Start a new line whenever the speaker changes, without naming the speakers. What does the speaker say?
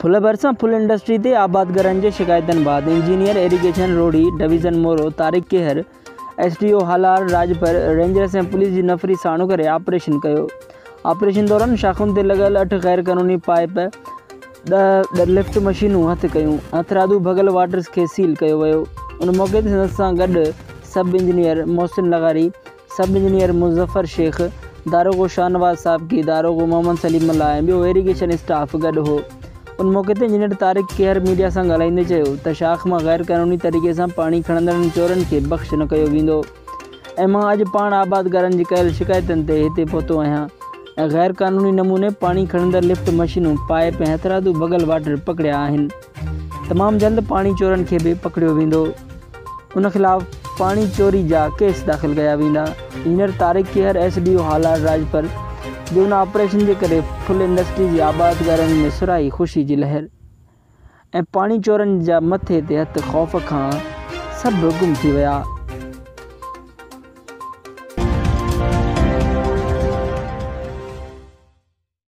Full भरिसां full industry ते आबादगारनि जे शिकायतनि बाद इंजीनियर इरिगेशन रोडी डिवीज़न मोरो तारिक केहर SDO हालार राजपर रेंजर्स ऐं पुलिस जी नफ़री साणु करे ऑपरेशन कयो। ऑपरेशन दौरान शाखुनि ते लॻल 8 गैर क़ानूनी पाइप 10 लिफ्ट मशीनूं हथ कयूं। हथरादू भगल वाटर्स खे सील कयो वियो। उन मौक़े ते संदसि सां गॾु सब इंजीनियर मोहसिन लगारी, सब इंजीनियर मुज़फ़र शेख, दारोगो शाहनवाज़ साबकी, दारोगो मोहम्मद सलीम अल्लाह ऐं ॿियो इरिगेशन स्टाफ गॾु हो। उन मौक़े ते इंजीनियर तारिक केहर मीडिया सां ॻाल्हाईंदे चयो त शाख मां गैर क़ानूनी तरीक़े सां पाणी खणंदड़नि चोरनि खे बख़्श न कयो वेंदो ऐं मां अॼु पाण आबादगारनि जी कयल शिकायतुनि ते हिते पहुतो आहियां ऐं गैर क़ानूनी नमूने पाणी खणंदड़ लिफ्ट मशीनूं पाइप ऐं हथरादू भगल वाटर पकड़िया आहिनि। तमामु जल्द पाणी चोरनि खे बि पकड़ियो वेंदो। उन ख़िलाफ़ पाणी चोरी जा केस दाख़िल कया वेंदा। इंजीनियर तारिक केहर SDO हालार राजपर जो उन ऑपरेशन जे करे फुल इंडस्ट्री जी आबादगारनि में सुराही ख़ुशी जी लहर ऐं पाणी चोरनि जा मथे ते हथ ख़ौफ़ खां सभु गुम थी विया।